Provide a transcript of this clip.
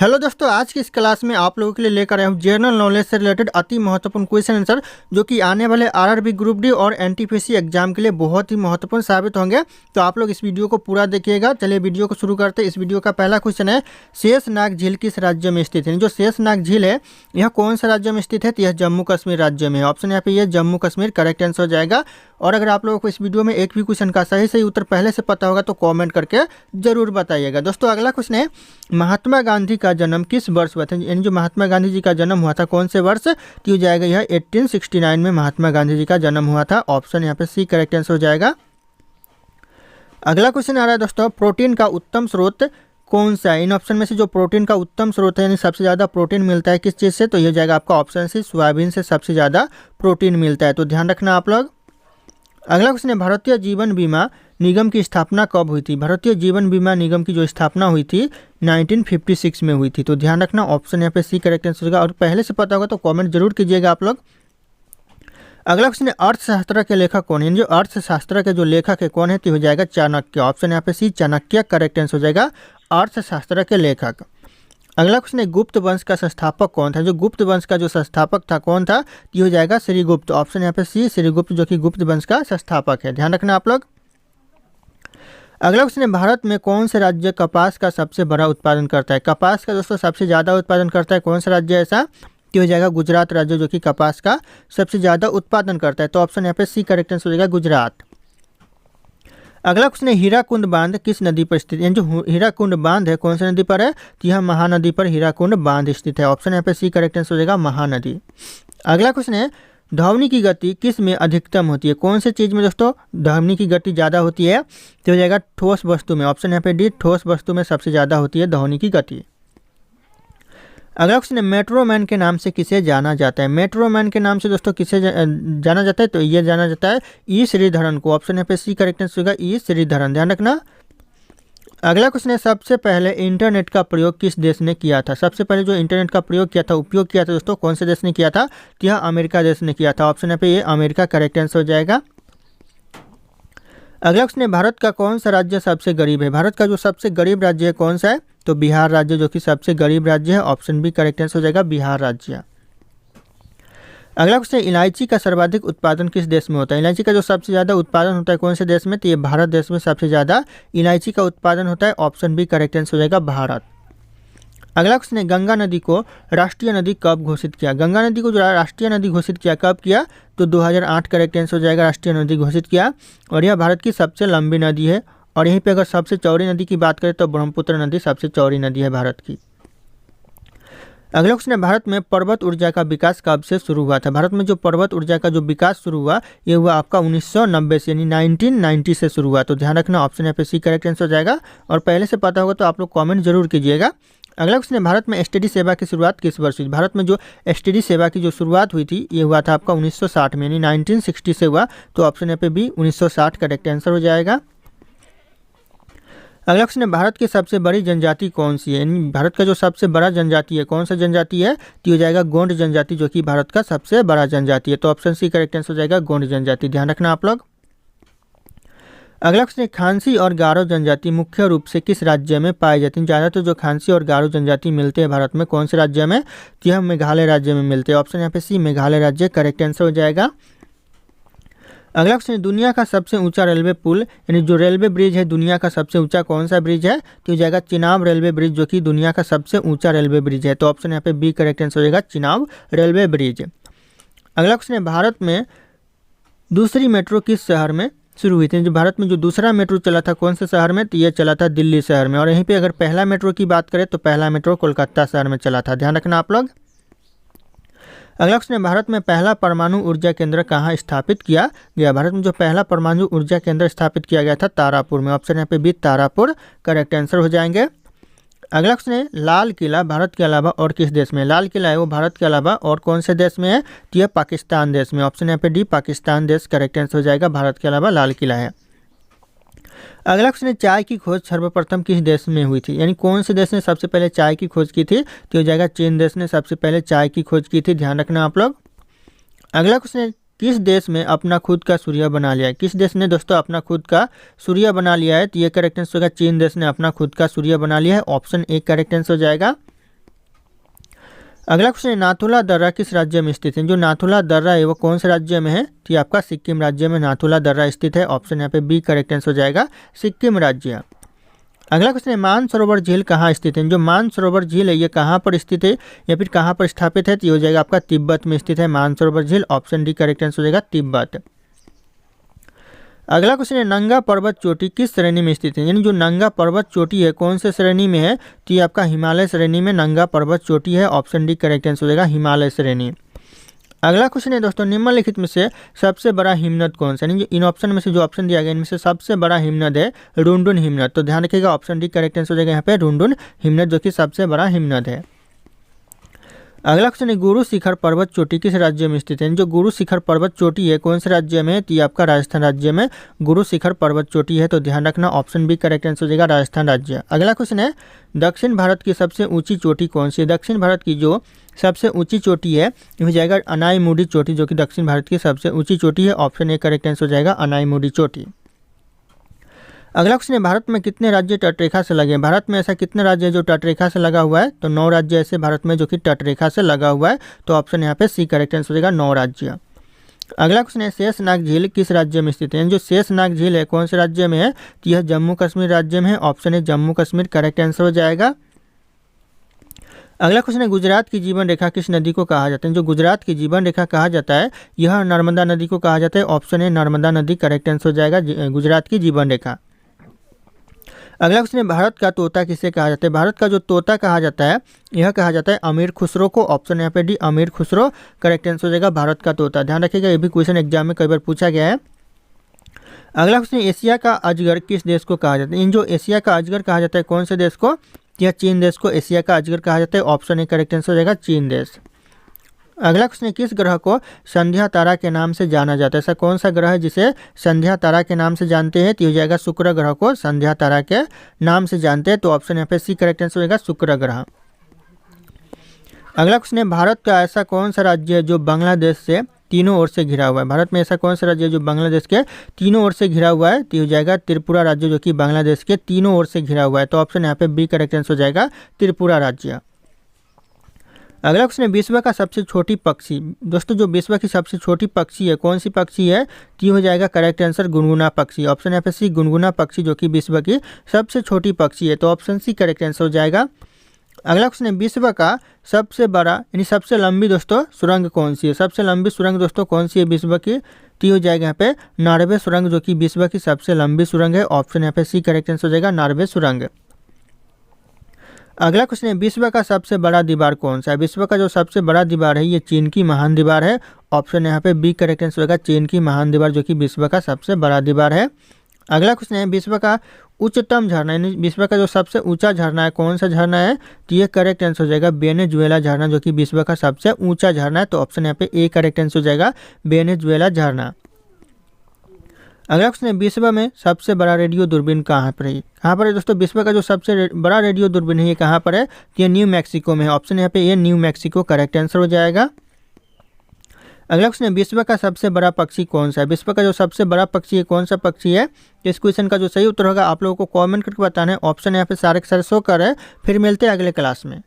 Hello दोस्तों, आज की इस क्लास में आप लोगों के लिए लेकर आया हूँ जनरल नॉलेज से रिलेटेड अति महत्वपूर्ण क्वेश्चन आंसर, जो कि आने वाले आरआरबी ग्रुप डी और एनटीपीसी एग्जाम के लिए बहुत ही महत्वपूर्ण साबित होंगे। तो आप लोग इस वीडियो को पूरा देखिएगा। चलिए वीडियो को शुरू करते हैं। इस वीडियो का पहला क्वेश्चन है, शेषनाग झील किस राज्य में स्थित है? जो शेषनाग झील है यह कौन सा राज्य में स्थित है? तो यह जम्मू कश्मीर राज्य में है। ऑप्शन यहाँ पे ये जम्मू कश्मीर करेक्ट आंसर हो जाएगा। और अगर आप लोगों को इस वीडियो में एक भी क्वेश्चन का सही उत्तर पहले से पता होगा तो कॉमेंट करके जरूर बताइएगा। दोस्तों अगला क्वेश्चन है, महात्मा गांधी का जन्म किस वर्ष हुआ था? यानी जो महात्मा गांधी जी का जन्म हुआ था कौन से वर्ष? तो हो जाएगा यह 1869 में महात्मा गांधी जी का जन्म हुआ था। ऑप्शन यहाँ पे सी करेक्ट आंसर हो जाएगा। अगला क्वेश्चन आ रहा है दोस्तों, प्रोटीन का उत्तम स्रोत कौन सा है? इन ऑप्शन में से जो प्रोटीन का उत्तम स्रोत है यानी सबसे ज़्यादा प्रोटीन मिलता है किस चीज़ से? तो यह जाएगा आपका ऑप्शन सी, सोयाबीन से सबसे ज़्यादा प्रोटीन मिलता है। तो ध्यान रखना आप लोग। अगला क्वेश्चन है, भारतीय जीवन बीमा निगम की स्थापना कब हुई थी? भारतीय जीवन बीमा निगम की जो स्थापना हुई थी 1956 में हुई थी। तो ध्यान रखना, ऑप्शन यहाँ पे सी करेक्ट आंसर होगा। और पहले से पता होगा तो कमेंट जरूर कीजिएगा आप लोग। अगला क्वेश्चन है, अर्थशास्त्र के लेखक कौन है? जो अर्थशास्त्र के जो लेखक है कौन है? तो हो जाएगा चाणक्य। ऑप्शन यहाँ पे सी चाणक्य करेक्ट आंसर हो जाएगा, अर्थशास्त्र के लेखक। अगला क्वेश्चन है, गुप्त वंश का संस्थापक कौन था? जो गुप्त वंश का जो संस्थापक था कौन था? ये हो जाएगा श्रीगुप्त। ऑप्शन यहाँ पे सी श्रीगुप्त, जो कि गुप्त वंश का संस्थापक है। ध्यान रखना आप लोग। अगला क्वेश्चन है, भारत में कौन से राज्य कपास का सबसे बड़ा उत्पादन करता है? कपास का दोस्तों सबसे ज़्यादा उत्पादन करता है कौन सा राज्य ऐसा? तो हो जाएगा गुजरात राज्य, जो कि कपास का सबसे ज़्यादा उत्पादन करता है। तो ऑप्शन यहाँ पे सी करेक्ट आंसर हो जाएगा, गुजरात। अगला क्वेश्चन है, हीराकुंड बांध किस नदी पर स्थित है? जो हीराकुंड बांध है कौन सी नदी पर है? तो यह महानदी पर हीराकुंड बांध स्थित है। ऑप्शन यहाँ पे सी करेक्ट आंसर हो जाएगा, महानदी। अगला क्वेश्चन है, ध्वनि की गति किस में अधिकतम होती है? कौन से चीज़ में दोस्तों ध्वनि की गति ज़्यादा होती है? तो हो जाएगा ठोस वस्तु में। ऑप्शन यहाँ पे डी, ठोस वस्तु में सबसे ज़्यादा होती है ध्वनि की गति। अगला क्वेश्चन है, मेट्रो मैन के नाम से किसे जाना जाता है? मेट्रो मैन के नाम से दोस्तों किसे जाना जाता है? तो ये जाना जाता है ई श्रीधरन को। ऑप्शन यहाँ पे सी करेक्ट आंसर होगा, ई श्रीधरन। ध्यान रखना। अगला क्वेश्चन है, सबसे पहले इंटरनेट का प्रयोग किस देश ने किया था? सबसे पहले जो इंटरनेट का प्रयोग किया था, उपयोग किया था दोस्तों, कौन से देश ने किया था? तो यह अमेरिका देश ने किया था। ऑप्शन यहाँ पे ये अमेरिका करेक्ट आंसर हो जाएगा। अगला क्वेश्चन है, भारत का कौन सा राज्य सबसे गरीब है? भारत का जो सबसे गरीब राज्य है कौन सा है? तो बिहार राज्य, जो कि सबसे गरीब राज्य है। ऑप्शन बी करेक्ट आंसर हो जाएगा, बिहार राज्य। अगला क्वेश्चन है, इलायची का सर्वाधिक उत्पादन किस देश में होता है? इलायची का जो सबसे ज़्यादा उत्पादन होता है कौन से देश में? तो ये भारत देश में सबसे ज़्यादा इलायची का उत्पादन होता है। ऑप्शन बी करेक्ट आंसर हो जाएगा, भारत। अगला क्वेश्चन है, गंगा नदी को राष्ट्रीय नदी कब घोषित किया? गंगा नदी को जो राष्ट्रीय नदी घोषित किया कब किया? तो 2008 करेक्ट आंसर हो जाएगा, राष्ट्रीय नदी घोषित किया। और यह भारत की सबसे लंबी नदी है। और यहीं पे अगर सबसे चौड़ी नदी की बात करें तो ब्रह्मपुत्र नदी सबसे चौड़ी नदी है भारत की। अगला क्वेश्चन है, भारत में पर्वत ऊर्जा का विकास कब से शुरू हुआ था? भारत में जो पर्वत ऊर्जा का जो विकास शुरू हुआ ये हुआ आपका 1990 से, यानी 1990 से शुरू हुआ। तो ध्यान रखना, ऑप्शन यहाँ पे सी करेक्ट आंसर हो जाएगा। और पहले से पता होगा तो आप लोग कमेंट जरूर कीजिएगा। अगला क्वेश्चन है, भारत में एसटीडी सेवा की शुरुआत किस वर्ष हुई? भारत में जो एसटीडी सेवा की जो शुरुआत हुई थी ये हुआ था आपका 1960 में, यानी 1960 से हुआ। तो ऑप्शन यहाँ पे बी 1960 करेक्ट आंसर हो जाएगा। अगला क्वेश्चन है, भारत की सबसे बड़ी जनजाति कौन सी है? यानी भारत का जो सबसे बड़ा जनजाति है कौन सा जनजाति है? तो हो जाएगा गोंड जनजाति, जो कि भारत का सबसे बड़ा जनजाति है। तो ऑप्शन सी करेक्ट आंसर हो जाएगा, गोंड जनजाति। ध्यान रखना आप लोग। अगला क्वेश्चन है, खांसी और गारो जनजाति मुख्य रूप से किस राज्य में पाई जाती है? ज़्यादातर जो खांसी और गारो जनजाति मिलते हैं भारत में कौन से राज्य में? तो यह मेघालय राज्य में मिलते हैं। ऑप्शन यहाँ पे सी मेघालय राज्य करेक्ट आंसर हो जाएगा। अगला क्वेश्चन है, दुनिया का सबसे ऊंचा रेलवे पुल यानी जो रेलवे ब्रिज है दुनिया का सबसे ऊंचा कौन सा ब्रिज है? तो हो जाएगा चिनाब रेलवे ब्रिज, जो कि दुनिया का सबसे ऊंचा रेलवे ब्रिज है। तो ऑप्शन यहाँ पे बी करेक्ट आंसर हो जाएगा, चिनाब रेलवे ब्रिज। अगला क्वेश्चन है, भारत में दूसरी मेट्रो किस शहर में शुरू हुई थी? जो भारत में जो दूसरा मेट्रो चला था कौन से शहर में? तो ये चला था दिल्ली शहर में। और यहीं पे अगर पहला मेट्रो की बात करें तो पहला मेट्रो कोलकाता शहर में चला था। ध्यान रखना आप लोग। अगला क्वेश्चन है, भारत में पहला परमाणु ऊर्जा केंद्र कहाँ स्थापित किया गया? भारत में जो पहला परमाणु ऊर्जा केंद्र स्थापित किया गया था तारापुर में। ऑप्शन यहाँ पे बी तारापुर करेक्ट आंसर हो जाएंगे। अगला क्वेश्चन है, लाल किला भारत के अलावा और किस देश में? लाल किला है वो भारत के अलावा और कौन से देश में है? तो यह पाकिस्तान देश में। ऑप्शन यहाँ पे डी पाकिस्तान देश करेक्ट आंसर हो जाएगा, भारत के अलावा लाल किला है। अगला क्वेश्चन है, चाय की खोज सर्वप्रथम किस देश में हुई थी? यानी कौन से देश ने सबसे पहले चाय की खोज की थी? तो हो जाएगा चीन देश ने सबसे पहले चाय की खोज की थी। ध्यान रखना आप लोग। अगला क्वेश्चन है, किस देश में अपना खुद का सूर्य बना लिया है? किस देश ने दोस्तों अपना खुद का सूर्य बना लिया है? तो ये करेक्ट आंसर होगा, चीन देश ने अपना खुद का सूर्य बना लिया है। ऑप्शन ए करेक्ट आंसर हो जाएगा। अगला क्वेश्चन है नाथुला दर्रा किस राज्य में स्थित है। जो नाथुला दर्रा है वो कौन से राज्य में है, तो ये आपका सिक्किम राज्य में नाथुला दर्रा स्थित है। ऑप्शन यहाँ पे बी करेक्ट आंसर हो जाएगा, सिक्किम राज्य। अगला क्वेश्चन है मानसरोवर झील कहाँ स्थित है। जो मानसरोवर झील है ये कहाँ पर स्थित है या फिर कहाँ पर स्थापित है, तो ये हो जाएगा आपका तिब्बत में स्थित है मानसरोवर झील। ऑप्शन डी करेक्ट आंसर हो जाएगा, तिब्बत। अगला क्वेश्चन है नंगा पर्वत चोटी किस श्रेणी में स्थित है। यानी जो नंगा पर्वत चोटी है कौन से श्रेणी में है, तो ये आपका हिमालय श्रेणी में नंगा पर्वत चोटी है। ऑप्शन डी करेक्ट आंसर हो जाएगा, हिमालय श्रेणी। अगला क्वेश्चन है दोस्तों निम्नलिखित में से सबसे बड़ा हिमनद कौन सा। यानी इन ऑप्शन में से जो ऑप्शन दिया गया इनमें से सबसे बड़ा हिमनद है रुनडुन हिमनद। तो ध्यान रखिएगा ऑप्शन डी करेक्ट आंसर हो जाएगा यहाँ पे रुनडुन हिमनद, जो कि सबसे बड़ा हिमनद है। अगला क्वेश्चन है गुरु शिखर पर्वत चोटी किस राज्य में स्थित है। जो गुरु शिखर पर्वत चोटी है कौन से राज्य में है, तो ये आपका राजस्थान राज्य में गुरु शिखर पर्वत चोटी है। तो ध्यान रखना ऑप्शन बी करेक्ट आंसर हो जाएगा, राजस्थान राज्य। अगला क्वेश्चन है दक्षिण भारत की सबसे ऊंची चोटी कौन सी है। दक्षिण भारत की जो सबसे ऊंची चोटी है ये हो जाएगा अनाईमुडी चोटी, जो कि दक्षिण भारत की सबसे ऊंची चोटी है। ऑप्शन ए करेक्ट आंसर हो जाएगा, अनाईमुडी चोटी। अगला क्वेश्चन है भारत में कितने राज्य तटरेखा से लगे हैं। भारत में ऐसा कितने राज्य है जो तटरेखा से लगा हुआ है, तो 9 राज्य ऐसे भारत में जो कि तटरेखा से लगा हुआ है। तो ऑप्शन यहाँ पे सी करेक्ट आंसर हो जाएगा, 9 राज्य। अगला क्वेश्चन है शेषनाग झील किस राज्य में स्थित है। जो शेषनाग झील है कौन से राज्य में है, तो यह जम्मू कश्मीर राज्य में है। ऑप्शन है जम्मू कश्मीर करेक्ट आंसर हो जाएगा। अगला क्वेश्चन है गुजरात की जीवन रेखा किस नदी को कहा जाता है। जो गुजरात की जीवन रेखा कहा जाता है यह नर्मदा नदी को कहा जाता है। ऑप्शन है नर्मदा नदी करेक्ट आंसर हो जाएगा, गुजरात की जीवन रेखा। अगला क्वेश्चन है भारत का तोता किसे कहा जाता है। भारत का जो तोता कहा जाता है यह कहा जाता है अमीर खुसरो को। ऑप्शन यहाँ पे डी अमीर खुसरो करेक्ट आंसर हो जाएगा, भारत का तोता। ध्यान रखिएगा ये भी क्वेश्चन एग्जाम में कई बार पूछा गया है। अगला क्वेश्चन एशिया का अजगर किस देश को कहा जाता है। इन जो एशिया का अजगर कहा जाता है कौन से देश को, यह चीन देश को एशिया का अजगर कहा जाता है। ऑप्शन ए करेक्ट आंसर हो जाएगा, चीन देश। अगला क्वेश्चन है किस ग्रह को संध्या तारा के नाम से जाना जाता है। ऐसा कौन सा ग्रह है जिसे संध्या तारा के नाम से जानते हैं, तो हो जाएगा शुक्र ग्रह को संध्या तारा के नाम से जानते हैं। तो ऑप्शन यहाँ पे सी करेक्ट आंसर होगा, शुक्र ग्रह। अगला क्वेश्चन है भारत का ऐसा कौन सा राज्य है जो बांग्लादेश से तीनों ओर से घिरा हुआ है। भारत में ऐसा कौन सा राज्य है जो बांग्लादेश के तीनों ओर से घिरा हुआ है, तो हो जाएगा त्रिपुरा राज्य, जो कि बांग्लादेश के तीनों ओर से घिरा हुआ है। तो ऑप्शन यहाँ पे बी करेक्ट आंसर हो जाएगा, त्रिपुरा राज्य। अगला क्वेश्चन है विश्व का सबसे छोटी पक्षी। दोस्तों जो विश्व की सबसे छोटी पक्षी है कौन सी पक्षी है, तो हो जाएगा करेक्ट आंसर गुनगुना पक्षी। ऑप्शन यहाँ पे सी गुनगुना पक्षी, जो कि विश्व की सबसे छोटी पक्षी है। तो ऑप्शन सी करेक्ट आंसर हो जाएगा। अगला क्वेश्चन है विश्व का सबसे बड़ा यानी सबसे लंबी दोस्तों सुरंग कौन सी है। सबसे लंबी सुरंग दोस्तों कौन सी है विश्व की, तो हो जाएगा यहाँ पे नॉर्वे सुरंग, जो कि विश्व की सबसे लंबी सुरंग है। ऑप्शन यहाँ पे सी करेक्ट आंसर हो जाएगा, नॉर्वे सुरंग। अगला क्वेश्चन है विश्व का सबसे बड़ा दीवार कौन सा है। विश्व का जो सबसे बड़ा दीवार है ये चीन की महान दीवार है। ऑप्शन यहाँ पे बी करेक्ट आंसर होगा, चीन की महान दीवार, जो कि विश्व का सबसे बड़ा दीवार है। अगला क्वेश्चन है विश्व का उच्चतम झरना यानी विश्व का जो सबसे ऊंचा झरना है कौन सा झरना है, तो ये करेक्ट आंसर हो जाएगा वेनेजुएला झरना, जो कि विश्व का सबसे ऊंचा झरना है। तो ऑप्शन यहाँ पे ए करेक्ट आंसर हो जाएगा, वेनेजुएला झरना। अगला क्वेश्चन है विश्व में सबसे बड़ा रेडियो दूरबीन कहाँ पर है। कहाँ पर है दोस्तों विश्व का जो सबसे बड़ा रेडियो दूरबीन है ये कहाँ पर है, ये न्यू मैक्सिको में है। ऑप्शन यहाँ पे ये न्यू मैक्सिको करेक्ट आंसर हो जाएगा। अगला क्वेश्चन है विश्व का सबसे बड़ा पक्षी कौन सा है। विश्व का जो सबसे बड़ा पक्षी है कौन सा पक्षी है, इस क्वेश्चन का जो सही उत्तर होगा आप लोगों को कमेंट करके बताना है। ऑप्शन यहाँ पे सारे के सारे शो कर रहे हैं। फिर मिलते हैं अगले क्लास में।